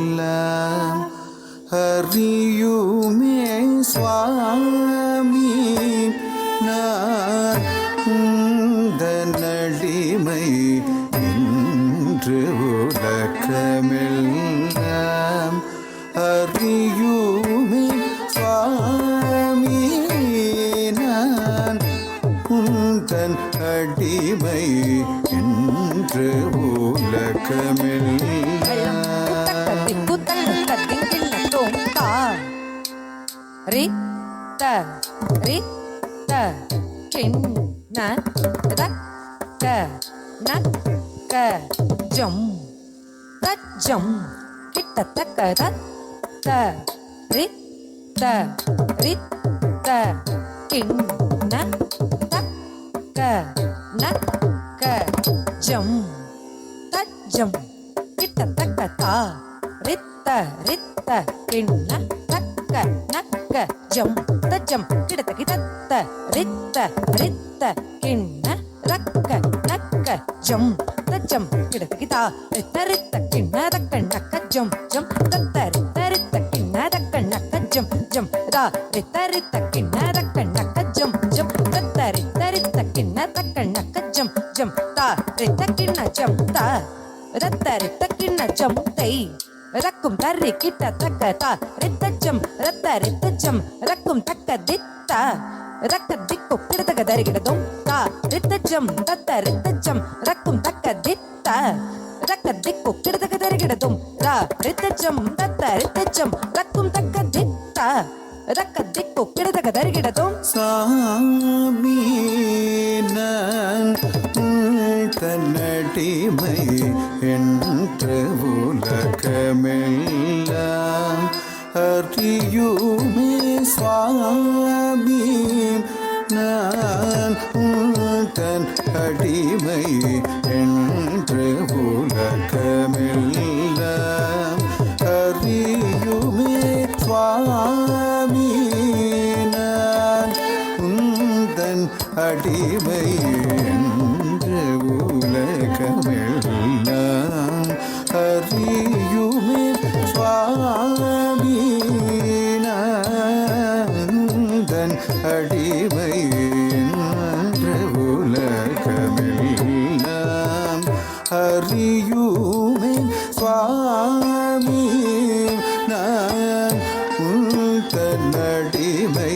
உலகமெல்லாம் அறியுமே சுவாமி நான் நடிமை இன்று உலகமெல்லாம் அறியுமே சுவாமி நான் உந்தன் அடிமை என்று உலகமெல்லாம் ரித்த ரித்த கிண்ண தக்க நக்க ஜம் தஜம் கிட்ட தக்க தத்த ரித்த ரித்த கிண்ண தக்க நக்க ஜம் தஜம் கிட்ட தக்க தா ரித்த ரித்த கிண்ண தக்க நக்க ஜம் தஜம் கிடத்தக்கி தத்த ரித்த ரித்த கிண்ண ரக்க நக்க ஜம் தஜம் கிடத்தக்கி தா ரித்த ரித்த கிண்ண தக்க நக்க ஜம் ஜம் தத்த ரித்த ரித்த கிண்ண தக்க நக்க ஜம் ஜம் தா ரித்த ரித்த கிண்ண தக்க நக்க ஜம் ஜம் தத்த ரித்த ரித்த கிண்ண தக்க நக்க ஜம் ஜம் தா ரித்த கிண்ண ஜம் தா ரத்த ரித்த கிண்ண ஜம் தை ரக்கும் தர்ரி கிட்ட தக்க தா ரித்தஜம் ரத்த ரித்தஜம் ரக்கும் தக்க தித்த ரக்க திக்கு கிடத்தக்க தரிகிடதும் தா ரித்தஜம் தத்த ரித்தஜம் ரக்கும் தக்க தித்த ரக்க திக்கு கிடத்தக்க தரிகிடதும் தா ரித்தஜம் தத்த ரித்தஜம் ரக்கும் தக்க தித்த ரக்க திக்கு கிடத்தக்க தரிகிடதும் சாமி நான் தன்னடிமை என்று உலகமெல்லாம் அறியுமே சுவாமி நான் தன் அடிமை என்று உலகமெல்லாம் அறியுமே சுவாமி நான் தன் அடிமை என்று உலகமெல்லாம் அறியுமே சுவாமி நான் அடிமை என்று உலகமெல்லாம் அறியுமே சுவாமி நான் அடிமை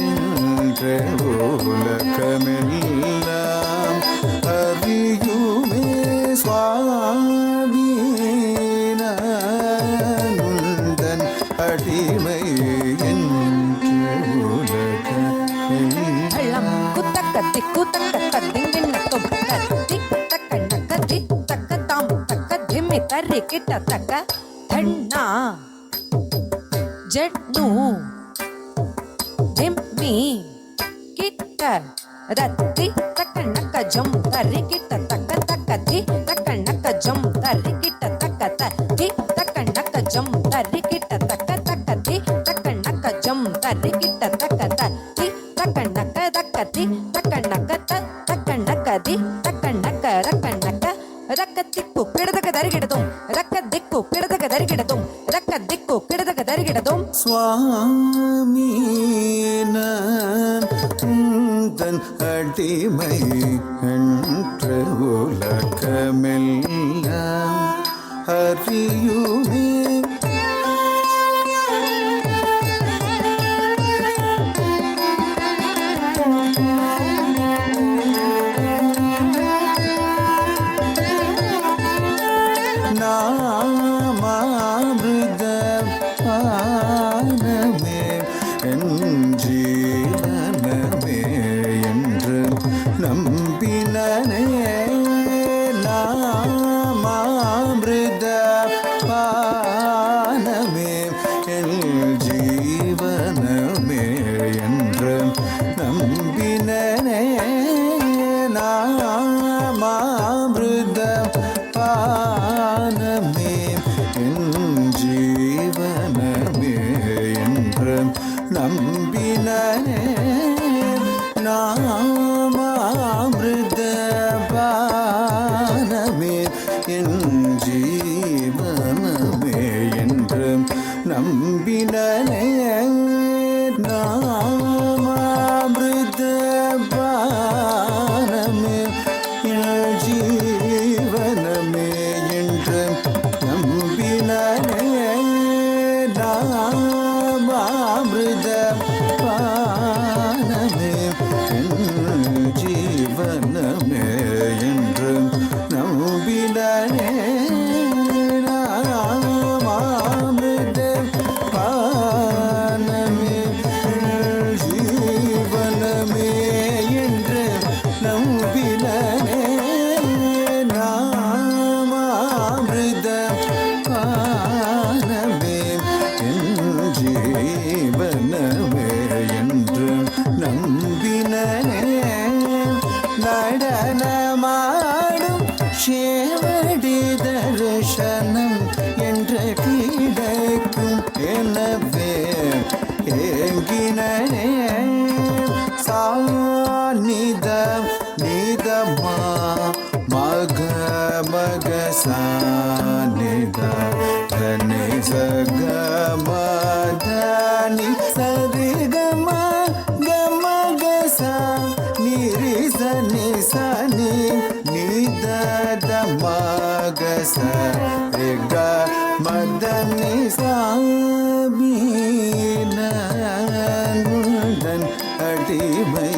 என்று உலகமெல்லாம் அறியுமே சுவாமி நான் உந்தன் அடிமை என்று உலகமெல்லாம் குத்தக்கத்தி குத்தக்க திங்கிண்ணத்தும் கத்தி தக்க நக்கத்தி தக்க தாம் தக்க திம்மி தர்ரி கிட்ட தக்க தண்ணா ஜட்னு திம்மி கிட்ட ரத்தி தக்க நக்க ஜம் தர்ரி கிட்ட தக்க தக்க தி தக்க நக்க ஜம் தர்ரி கிட்ட தக்க தி தக்க நக்க ஜம் தர்ரி கிட்ட தக்க தக்க தி தக்க நக்க ஜம் தர்ரி கிட்ட தக்க தி தக்க நக்க தக்க தி தக்க நக்க தக்க நக்க தி தக்க நக்க ரக்க நக்க ரக்க திக்கு கிடதக்க தரிகிடதும் ரக்க திக்கு கிடதக்க தரிகிடதும் ரக்க திக்கு கிடதக்க தரிகிடதும் சுவாமி நான் தன் அடிமை என்று உலகமெல்லாம் அறியுமே நாமாமிருத பானமே என் ஜீவனமே என்று நம்பினனே நாமாமிருத பானமே ஜீவனமே என்று நம்பினனே நாமாமிருத பானமே ஜீவனமே என்று நம்பினனே நாமாமிருத பானமே ஜீவனமே என்று நம்பினனே நாமாமிருத பானமே ஜீவனமே என்று நம்பினனே நாமாமிருத பானமே ஜீவனமே என்று நம்பினனே நடனமாடும் சேவடி தரிசனம் என்று கிடைக்கும் எனவே ஏங்கினனே சாநித நிதமா மக மக சாநித தனி சகமதனி சரிகம கம கசா நிரிச நிசனி நிதத மகச ரிக மதனி சாமீனன் அடிமை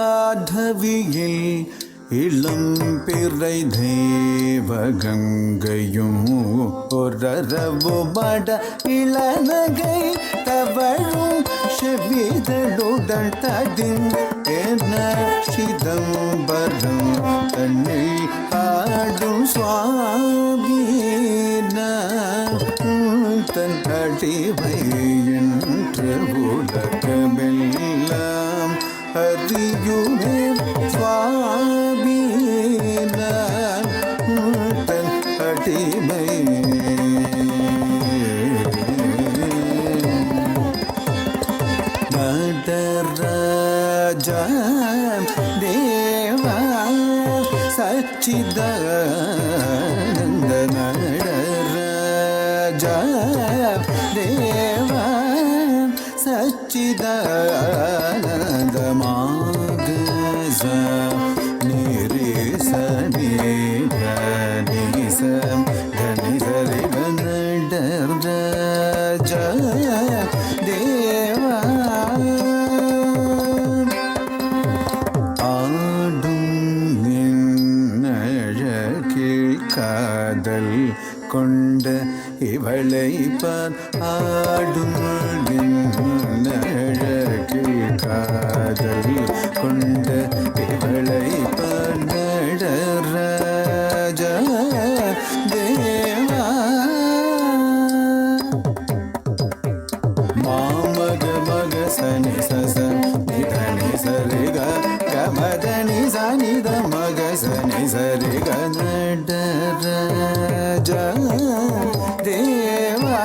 ஜடாதவியில் இளம் பிறை தேவகங்கையும் ஒரரவு மட இளநகை தவழும் செவிதழுடன் ததின் என சிதம்பரம் தன்னில் ஆடும் சுவாமீன தன் அடிமை என்று உலகமெல்லாம் அறியுமே சுவாமீன தன் அடிமை நடராஜ தேவா சச்சிதானந்த நடராஜ தேவா சச்சிதானந்த மாகச நிரிச நிகனிச கனிசரி நடராஜ தேவா ஆடும் நின்னழகில் காதல் கொண்ட இவளை பார் ஆடும் நின்னழகில் காதல் கொண்ட இவளை பார் நடராஜ தேவா மாமக மக சனி சச நிதனி சரிக கமதனி சனித மக சனி சரிக நடராஜ தேவா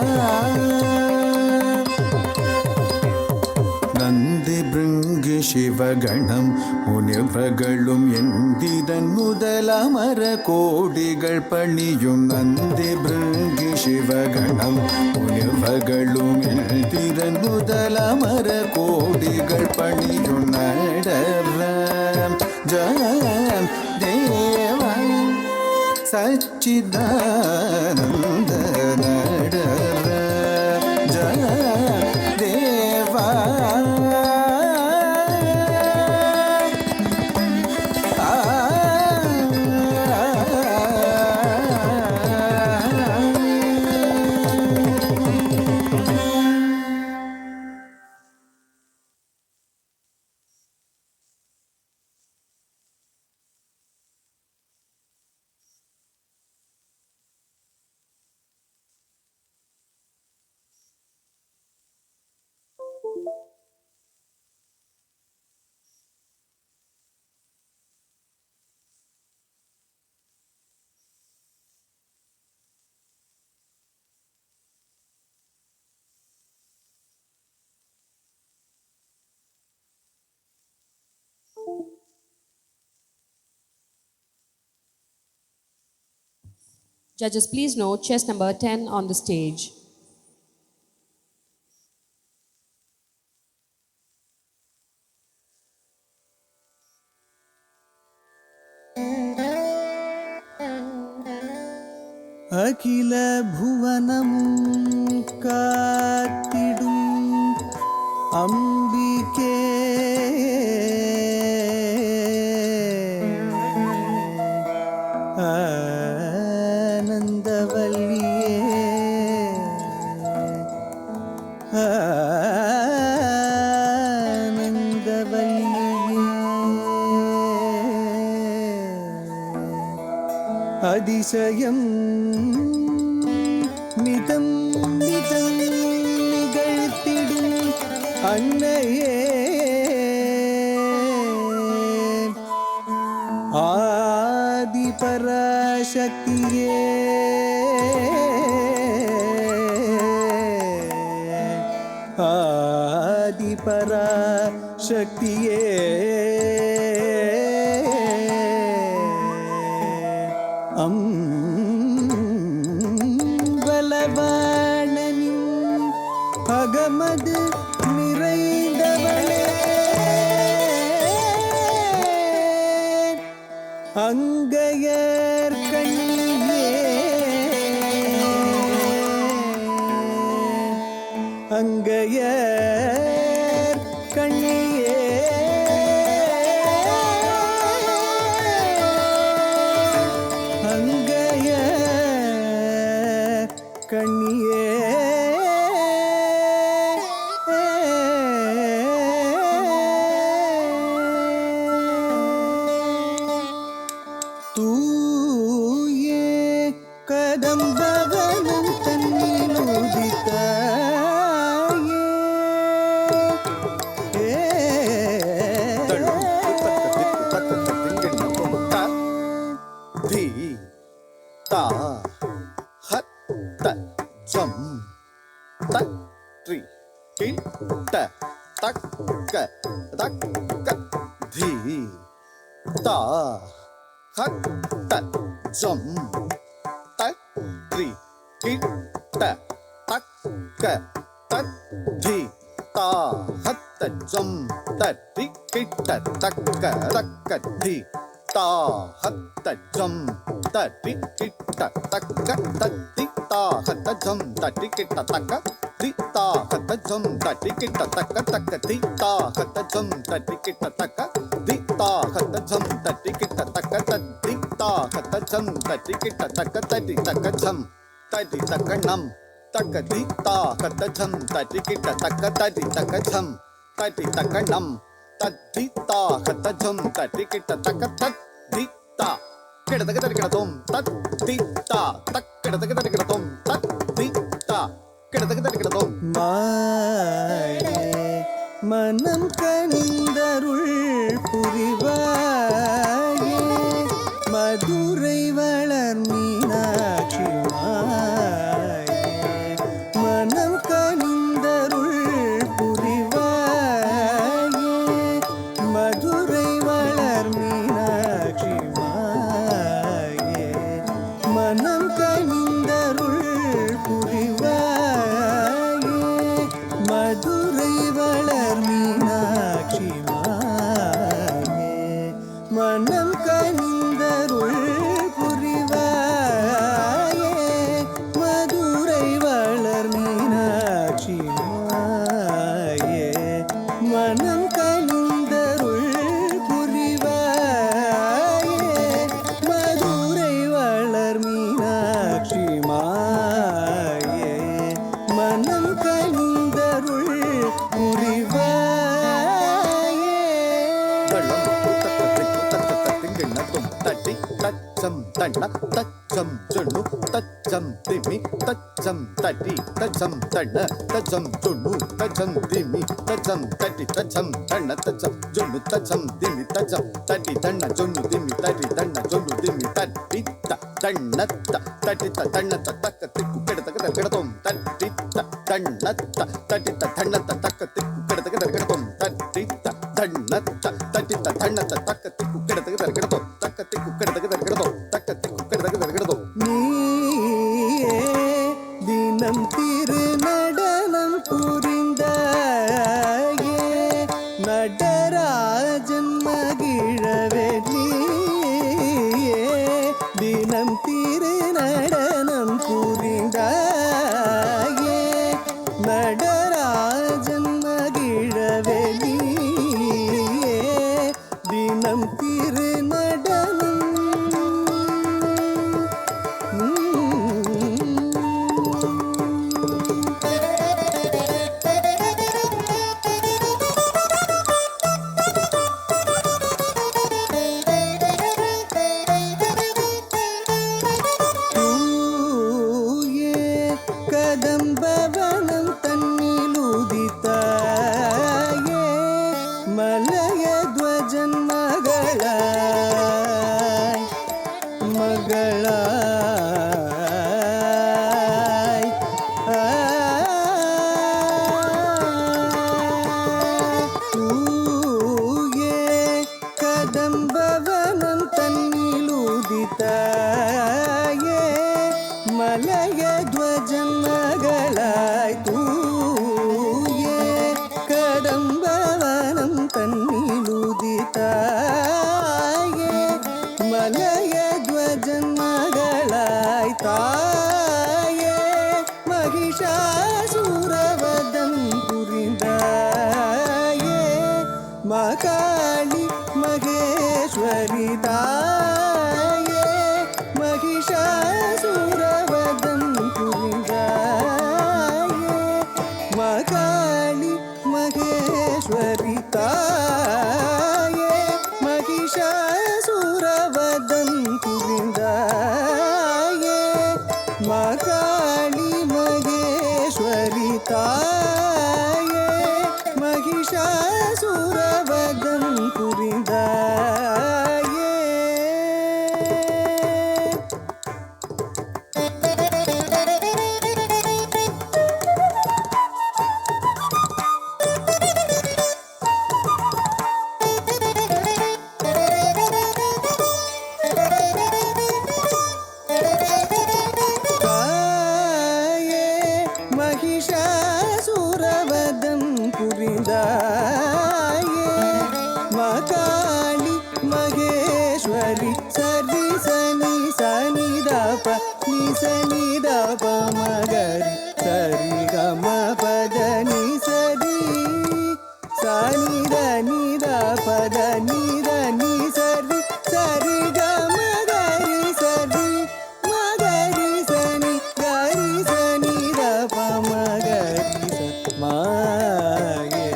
நந்தி பிருங்கி சிவகணம் முனிவர்களும் எந்திரன் முதலமர கோடிகள் பணியும் நந்தி பிருங்கி சிவகணம் முனிவர்களும் எந்திரன் முதலமர கோடிகள் பணியும் நடராம் ஜம் தேவா சச்சிதானந்த நடராஜ தேவா Judges, please note chess number 10 on the stage. அகில புவனமும் காத்திடும் அம்பிகே ஆனந்தவல்லியே ஆனந்தவல்லியே அதிசயம் மிதம் மிதம் நிகழ்த்திடும் அன்னையே ஆதி பராசக்தியே ஆதி பராசக்தியே அம்பலவாணனின் அகமது நிறைந்தவளே அங்கையர் கண்ணியே அங்கையர் கண்ணியே அங்கையர் கண்ணியே தூயே கதம்பவனம் தன்னில் உதித்தாயே தி தா ஹத் த ஜம் த த்ரி கி ட தக் க தக் க தி தா ஹத் த ஜம் த த்ரி கி ட தக் க தக் தி தா ஹத் த ஜம் த த்ரி கி ட தக் க தக் க தி தா ஹத் த ஜம் த த்ரி கி ட தக் க தக் தி தா ஹத் த ஜம் த த்ரி கி ட தக் க தி தா ஹத் த ஜம் த த்ரி கி ட தக் க தக் க தி தா ஹத் த ஜம் த த்ரி கி ட தக் க தி தா ஹத் த ஜம் த த்ரி கி ட தக் க த தி தா ஹத் த ஜம் த த்ரி கி ட தக் க த தி தக் க ஜம் த தி தக் க நம் தக் க தி தா ஹத் த ஜம் த த்ரி கி ட தக் க த தி தக் க ஜம் த தி தக் க நம் தத் தி தா ஹத் த ஜம் த த்ரி கி ட தக் க தத் தி தா கிடதக தரிக்கிடதோம் தத் தி தா தக் கிடதக தரிக்கிடதோம் தத் தி தா கிடதக தரிக்கிடதோம் மாயே மனம் கனிந்தருள் புரிவாயே மதுரை வளர் மீனாட்சி மாயே மனம் கனிந்தருள் புரிவாயே மதுரை வளர் மீனாட்சி மாயே மனம் கனிந்தருள் புரிவாயே மதுரை வளர் மீனாட்சி மாயே மனம் கனிந்தருள் புரிவாயே மதுரை வளர் மீனாட்சி மாயே மனம் கனிந்தருள் புரிவாயே மதுரை வளர் மீனாட்சி மாயே மனம் கனிந்தருள் புரிவாயே தட்டி தச்சம் தண்ண தச்சம் சுண்ணு தச்சம் திமி தச்சம் தட்டி தச்சம் தண்ண தச்சம் சுண்ணு தச்சம் திமி தச்சம் தட்டி தச்சம் தண்ண தச்சம் சுண்ணு தச்சம் திமி தச்சம் தட்டி தண்ண சுண்ணு திமி தட்டி தண்ண சுண்ணு திமி தட்டி தண்ண தட்டி தண்ண தக்க திக்கு கிடத்தக்க கிடத்தோம் தட்டி தண்ண தட்டி தண்ண தக்க திக்கு கிடத்தக்க கிடத்தோம் தட்டி தண்ண தட்டி தண்ண தக்க திக்கு கிடத்தக்க கிடத்தோம் தக்க திக்கு கிடத்தக்க கிடத்தோம் தக்க திக்கு கிடத்தக்க கிடத்தோம் நீ மலையத்வஜன் மகளாய் மகளாய் தூயே கதம்பவனம் தன்னிலுதித்தாயே மலையத்வஜன் மகளாய் தூயே கடம்பவனம் தன்னிலுதித்தாயே மலையத்வஜன் மகளாய் தாயே மகிஷாசுரவதம் புரிந்தாயே மகாளி மகேஸ்வரி தாயே மகிஷாசுரவதம் புரிந்தாயே மகாளி மகேஸ்வரி தாயே மகிஷாசுரவதம் புரிந்தாயே மகாளி மகேஸ்வரி தாயே மகிஷாசுரவதம் புரிந்தாயே தாயே மகிஷாசுரவதம் புரிந்தாயே மகாளி மகேஸ்வரி சரி சனி சனிதாப நிசனிதாப மகரி சரி கம பத நிசரி சனித நித பத நித நிசரி சரி கம கரி சரி மகரி சனி கரி சனி தப மகரி மாயே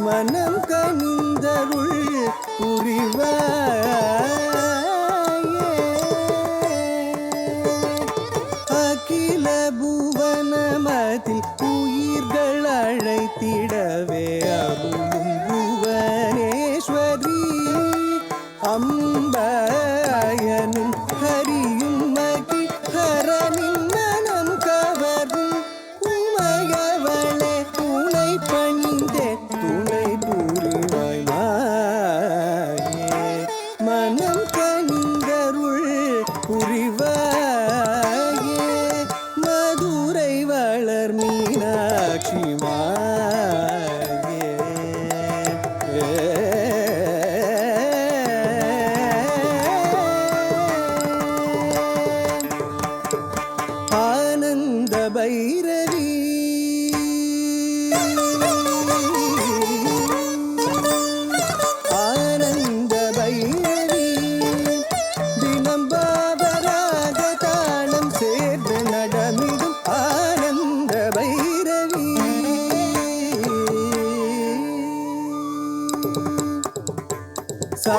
மனம் கனிந்தருள் புரிவாயே அகில புவனமதில் உயிர்கள் அழைத்திடவே அருளும் புவனேஸ்வரி அம்பயனும் ஹரியும் மகி ஹரனின் மனம் கவரும் உமையவளே துணை பணிந்தே துணை புரிவாய் மாயே மனம் கனிந்தருள் புரிவாயே மதுரை வளர் மீனாட்சி மாயே ஆனந்த பைரவி ஆனந்த பைரவி தினம் பாவராக தாளம் சேர்ந்து நடமிடும் ஆனந்த பைரவி சா